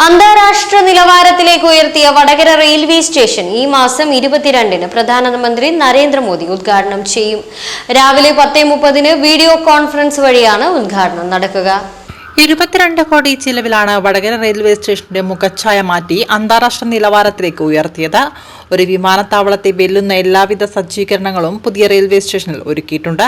അന്താരാഷ്ട്ര നിലവാരത്തിലേക്ക് ഉയർത്തിയ വടകര റെയിൽവേ സ്റ്റേഷൻ ഈ മാസം 22-ന് പ്രധാനമന്ത്രി നരേന്ദ്രമോദി ഉദ്ഘാടനം ചെയ്യും. രാവിലെ 10:30-ന് വീഡിയോ കോൺഫറൻസ് വഴിയാണ് ഉദ്ഘാടനം നടക്കുക. 22 കോടി ചിലവിലാണ് വടകര റെയിൽവേ സ്റ്റേഷന്റെ മുഖച്ഛായ മാറ്റി അന്താരാഷ്ട്ര നിലവാരത്തിലേക്ക് ഉയർത്തിയത്. ഒരു വിമാനത്താവളത്തെ വെല്ലുന്ന എല്ലാവിധ സജ്ജീകരണങ്ങളും പുതിയ റെയിൽവേ സ്റ്റേഷനിൽ ഒരുക്കിയിട്ടുണ്ട്.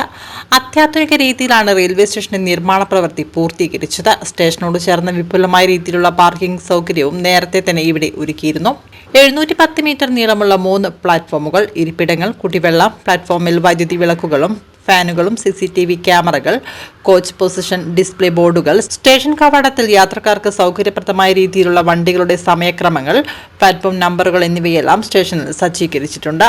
അത്യാധുനിക രീതിയിലാണ് റെയിൽവേ സ്റ്റേഷന്റെ നിർമ്മാണ പ്രവൃത്തി പൂർത്തീകരിച്ചത്. സ്റ്റേഷനോട് ചേർന്ന വിപുലമായ രീതിയിലുള്ള പാർക്കിംഗ് സൗകര്യവും നേരത്തെ തന്നെ ഇവിടെ ഒരുക്കിയിരുന്നു. 710 മീറ്റർ നീളമുള്ള 3 പ്ലാറ്റ്ഫോമുകൾ, ഇരിപ്പിടങ്ങൾ, കുടിവെള്ളം, പ്ലാറ്റ്ഫോമിൽ വൈദ്യുതി വിളക്കുകളും ഫാനുകളും, CCTV ക്യാമറകൾ, കോച്ച് പൊസിഷൻ ഡിസ്പ്ലേ ബോർഡുകൾ, സ്റ്റേഷൻ കവാടത്തിൽ യാത്രക്കാർക്ക് സൗകര്യപ്രദമായ രീതിയിലുള്ള വണ്ടികളുടെ സമയക്രമങ്ങൾ, പ്ലാറ്റ്ഫോം നമ്പറുകൾ എന്നിവയെല്ലാം സ്റ്റേഷനിൽ സജ്ജീകരിച്ചിട്ടുണ്ട്.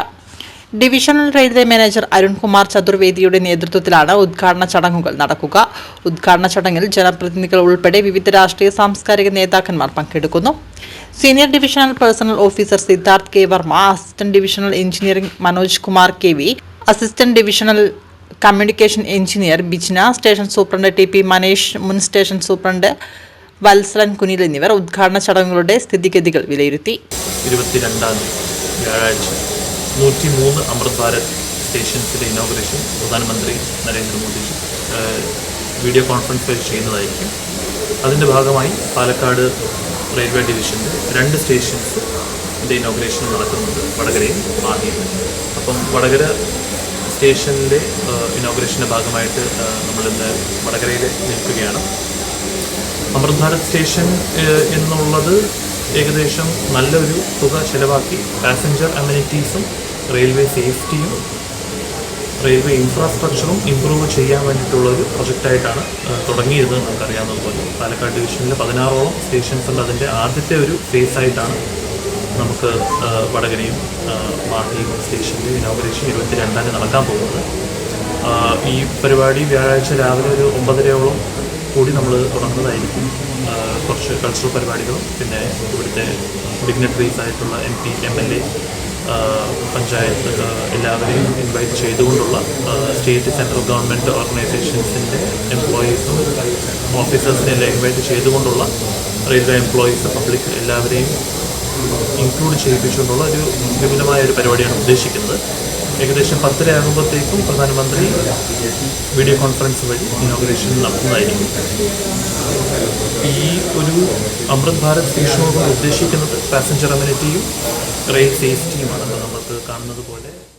ഡിവിഷണൽ റെയിൽവേ മാനേജർ അരുൺകുമാർ ചതുർവേദിയുടെ നേതൃത്വത്തിലാണ് ഉദ്ഘാടന ചടങ്ങുകൾ നടക്കുക. ഉദ്ഘാടന ചടങ്ങിൽ ജനപ്രതിനിധികൾ ഉൾപ്പെടെ വിവിധ രാഷ്ട്രീയ സാംസ്കാരിക നേതാക്കന്മാർ പങ്കെടുക്കുന്നു. Senior divisional personnel officer Siddharth K. Varma, assistant divisional engineering Manoj Kumar KV, assistant divisional communication engineer Bijna, station superintendent TP Manesh, മുൻ സ്റ്റേഷൻ സൂപ്രണ്ട് വത്സലൻ കുനിൽ എന്നിവർ ഉദ്ഘാടന ചടങ്ങുകളുടെ സ്ഥിതിഗതികൾ വിലയിരുത്തി. 22-ാം തീയതി വ്യാഴാഴ്ച 103 അമൃത് ഭാരത് സ്റ്റേഷൻസിലെ ഇനോഗ്രേഷൻ പ്രധാനമന്ത്രി നരേന്ദ്രമോദി വീഡിയോ കോൺഫറൻസ് വഴി ചെയ്യുന്നതായിരിക്കും. അതിൻ്റെ ഭാഗമായി പാലക്കാട് റെയിൽവേ ഡിവിഷൻ്റെ 2 സ്റ്റേഷൻസ് ഇനോഗ്രേഷൻ നടക്കുന്നുണ്ട്, വടകരയും മാഹിയും. അപ്പം വടകര സ്റ്റേഷനിലെ ഇനോഗ്രേഷൻ്റെ ഭാഗമായിട്ട് നമ്മളിന്ന് വടകരയിൽ നിൽക്കുകയാണ്. അമൃത് ഭാരത് സ്റ്റേഷൻ എന്നുള്ളത് ഏകദേശം നല്ലൊരു തുക ചിലവാക്കി പാസഞ്ചർ അമ്യൂണിറ്റീസും റെയിൽവേ സേഫ്റ്റിയും റെയിൽവേ ഇൻഫ്രാസ്ട്രക്ചറും ഇമ്പ്രൂവ് ചെയ്യാൻ വേണ്ടിയിട്ടുള്ളൊരു പ്രൊജക്റ്റായിട്ടാണ് തുടങ്ങിയിരുന്നത്. നമുക്കറിയാവുന്നതുപോലെ പാലക്കാട് ഡിവിഷനിൽ 16ഓളം സ്റ്റേഷൻസ് ഉണ്ട്. അതിൻ്റെ ആദ്യത്തെ ഒരു ഫേസ് ആയിട്ടാണ് നമുക്ക് വടകരയും മാഹിയും സ്റ്റേഷൻ്റെ ഇനോഗ്രേഷൻ 22-ാം നടക്കാൻ പോകുന്നത്. ഈ പരിപാടി വ്യാഴാഴ്ച രാവിലെ ഒരു 9:30ഓളം കൂടി നമ്മൾ തുടങ്ങുന്നതായിരിക്കും. കുറച്ച് കൾച്ചറൽ പരിപാടികളും പിന്നെ ഇവിടുത്തെ ഡിഗ്നറ്ററീസ് ആയിട്ടുള്ള MP, MLA, പഞ്ചായത്ത് എല്ലാവരെയും ഇൻവൈറ്റ് ചെയ്തുകൊണ്ടുള്ള സ്റ്റേറ്റ് സെൻട്രൽ ഗവൺമെൻറ് ഓർഗനൈസേഷൻസിൻ്റെ എംപ്ലോയീസും ഓഫീസേഴ്സിനെ എല്ലാം ഇൻവൈറ്റ് ചെയ്തുകൊണ്ടുള്ള റെയിൽവേ എംപ്ലോയീസ്, പബ്ലിക് എല്ലാവരെയും ഇൻക്ലൂഡ് ചെയ്യിപ്പിച്ചുകൊണ്ടുള്ള ഒരു വിപുലമായ ഒരു പരിപാടിയാണ് ഉദ്ദേശിക്കുന്നത്. ഏകദേശം 10:30 ആകുമ്പോഴത്തേക്കും പ്രധാനമന്ത്രി വീഡിയോ കോൺഫറൻസ് വഴി ഇനോഗ്രേഷൻ നടത്തുന്നതായിരിക്കും. ഈ ഒരു അമൃത് ഭാരത് സ്റ്റേഷനോട് ഉദ്ദേശിക്കുന്നത് പാസഞ്ചർ അമ്യൂണിറ്റിയും റെയിൽ സേഫ്റ്റിയുമാണ്. നമുക്ക് കാണുന്നത് പോലെ